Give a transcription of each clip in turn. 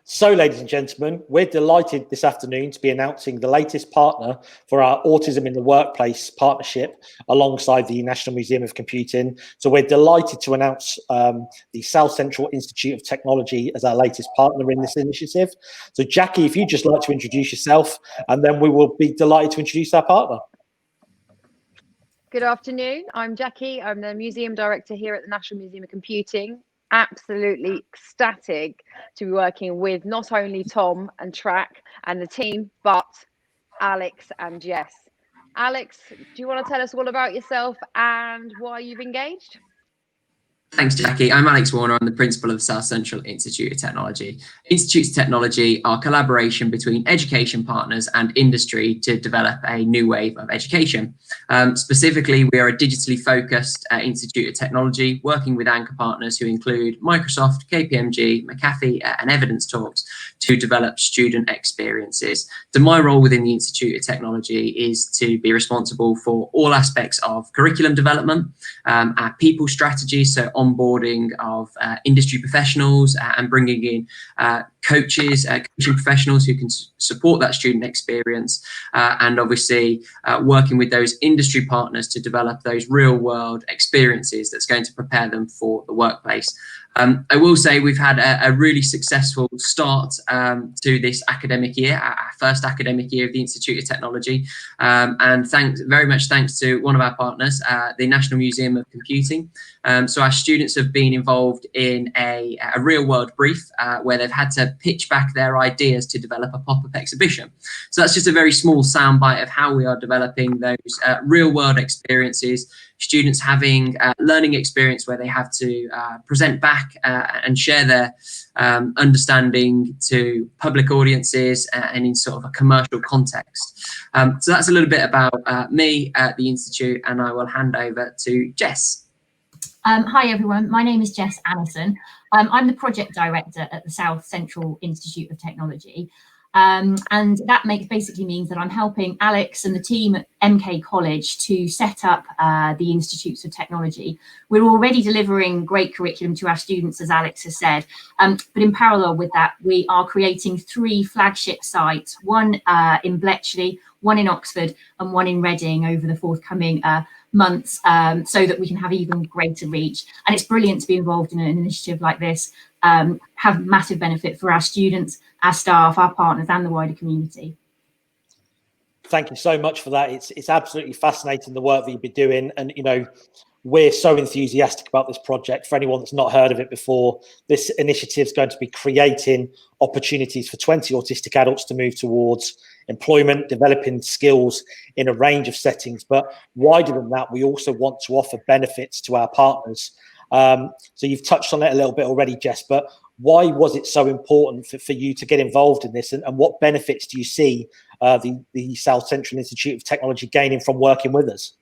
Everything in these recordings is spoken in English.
So, ladies and gentlemen, we're delighted this afternoon to be announcing the latest partner for our Autism in the Workplace partnership alongside the National Museum of Computing. So we're delighted to announce the South Central Institute of Technology as our latest partner in this initiative. So Jackie, if you'd just like to introduce yourself, and then we will be delighted to introduce our partner. Good afternoon, I'm Jackie. I'm the Museum Director here at the National Museum of Computing. Absolutely ecstatic to be working with not only Tom and Track and the team, but Alex and Jess. Alex, do you want to tell us all about yourself and why you've engaged? Thanks, Jackie. I'm Alex Warner. I'm the principal of the South Central Institute of Technology. Institutes of Technology are collaboration between education partners and industry to develop a new wave of education. Specifically, we are a digitally focused Institute of Technology working with anchor partners who include Microsoft, KPMG, McAfee and Evidence Talks to develop student experiences. So my role within the Institute of Technology is to be responsible for all aspects of curriculum development, our people strategy, so onboarding of industry professionals and bringing in coaches, coaching professionals who can support that student experience, and obviously working with those industry partners to develop those real world experiences that's going to prepare them for the workplace. I will say we've had a really successful start to this academic year, our first academic year of the Institute of Technology, and very much thanks to one of our partners, the National Museum of Computing. So our students have been involved in a real world brief where they've had to pitch back their ideas to develop a pop-up exhibition. So that's just a very small soundbite of how we are developing those real world experiences, students having learning experience where they have to present back and share their understanding to public audiences and in sort of a commercial context. So that's a little bit about me at the Institute, and I will hand over to Jess. Hi everyone, my name is Jess Annison. I'm the project director at the South Central Institute of Technology. And that basically means that I'm helping Alex and the team at MK College to set up the Institutes of Technology. We're already delivering great curriculum to our students, as Alex has said, but in parallel with that, we are creating 3 flagship sites, one in Bletchley, one in Oxford and one in Reading over the forthcoming months, so that we can have even greater reach. And it's brilliant to be involved in an initiative like this, have massive benefit for our students, our staff, our partners and the wider community. Thank you so much for that. It's absolutely fascinating the work that you've been doing, and you know, we're so enthusiastic about this project. For anyone that's not heard of it before, this initiative is going to be creating opportunities for 20 autistic adults to move towards employment, developing skills in a range of settings. But wider than that, we also want to offer benefits to our partners. So you've touched on it a little bit already, Jess, but why was it so important for you to get involved in this, and what benefits do you see the South Central Institute of Technology gaining from working with us?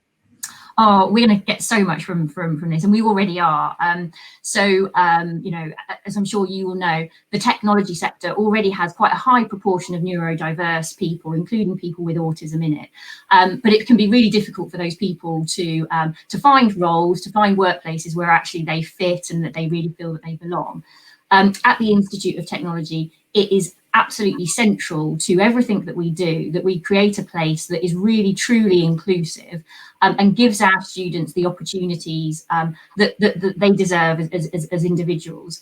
Oh, we're going to get so much from this, and we already are. You know, as I'm sure you will know, the technology sector already has quite a high proportion of neurodiverse people, including people with autism in it. But it can be really difficult for those people to find roles, to find workplaces where actually they fit and that they really feel that they belong. At the Institute of Technology, it is absolutely central to everything that we do, that we create a place that is really truly inclusive, and gives our students the opportunities that they deserve as individuals.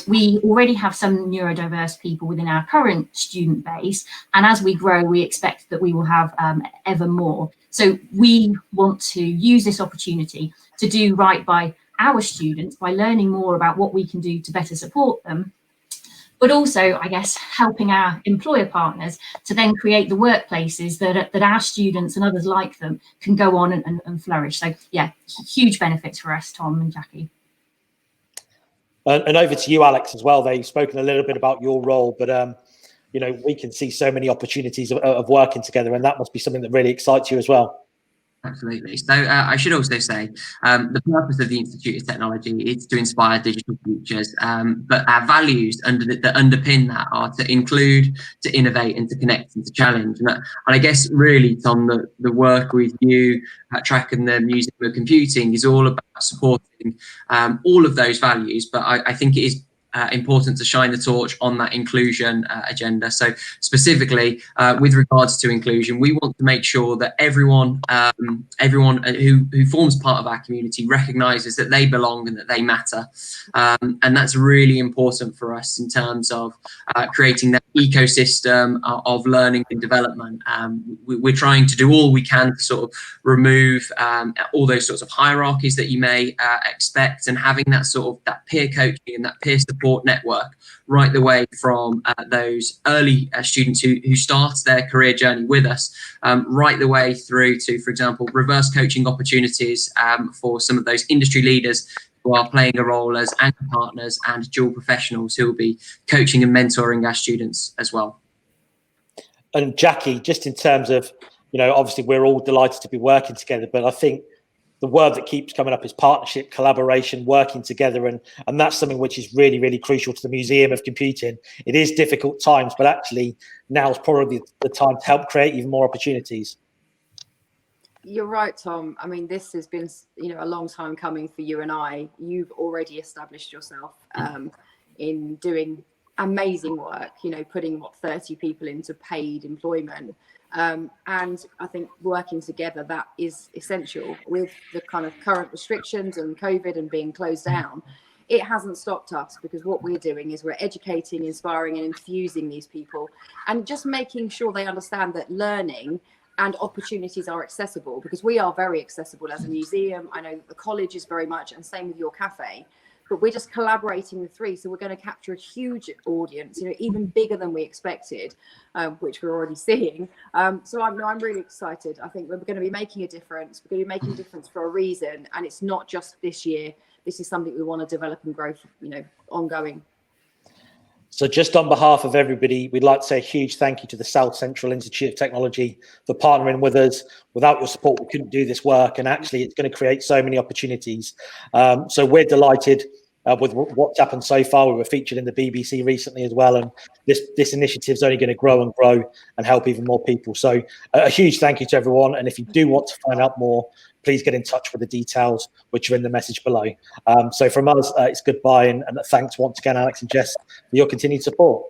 We already have some neurodiverse people within our current student base, and as we grow, we expect that we will have ever more. So we want to use this opportunity to do right by our students by learning more about what we can do to better support them, but also, I guess, helping our employer partners to then create the workplaces that our students and others like them can go on and flourish. So yeah, huge benefits for us, Tom and Jackie. And over to you, Alex, as well. They've spoken a little bit about your role, but you know, we can see so many opportunities of working together, and that must be something that really excites you as well. Absolutely. So I should also say the purpose of the Institute of Technology is to inspire digital futures, but our values that underpin that are to include, to innovate and to connect and to challenge. And I guess really, Tom, the work with you at Track and the Museum of Computing is all about supporting all of those values, but I think it is important to shine the torch on that inclusion agenda. So specifically with regards to inclusion, we want to make sure that everyone who forms part of our community recognises that they belong and that they matter. And that's really important for us in terms of creating that ecosystem of learning and development. We're trying to do all we can to sort of remove all those sorts of hierarchies that you may expect, and having that sort of that peer coaching and that peer support network right the way from those early students who start their career journey with us, right the way through to, for example, reverse coaching opportunities for some of those industry leaders who are playing a role as anchor partners and dual professionals who will be coaching and mentoring our students as well. And Jackie, just in terms of, obviously we're all delighted to be working together, but I think the word that keeps coming up is partnership, collaboration, working together. And that's something which is really, really crucial to the Museum of Computing. It is difficult times, but actually now is probably the time to help create even more opportunities. You're right, Tom. I mean, this has been, a long time coming for you and I. You've already established yourself in doing amazing work, putting 30 people into paid employment. And I think working together, that is essential. With the kind of current restrictions and COVID and being closed down, it hasn't stopped us, because what we're doing is we're educating, inspiring and infusing these people, and just making sure they understand that learning and opportunities are accessible, because we are very accessible as a museum. I know the college is very much, and same with your cafe. But we're just collaborating the three, so we're going to capture a huge audience, even bigger than we expected, which we're already seeing. So I'm really excited. I think we're going to be making a difference. We're going to be making a difference for a reason, and it's not just this year. This is something we want to develop and grow, ongoing. So just on behalf of everybody, we'd like to say a huge thank you to the South Central Institute of Technology for partnering with us. Without your support, we couldn't do this work, and actually it's going to create so many opportunities. So we're delighted with what's happened so far. We were featured in the BBC recently as well, and this initiative is only going to grow and grow and help even more people. So a huge thank you to everyone, and if you do want to find out more, please get in touch with the details which are in the message below. So from us, it's goodbye, and thanks once again, Alex and Jess, for your continued support.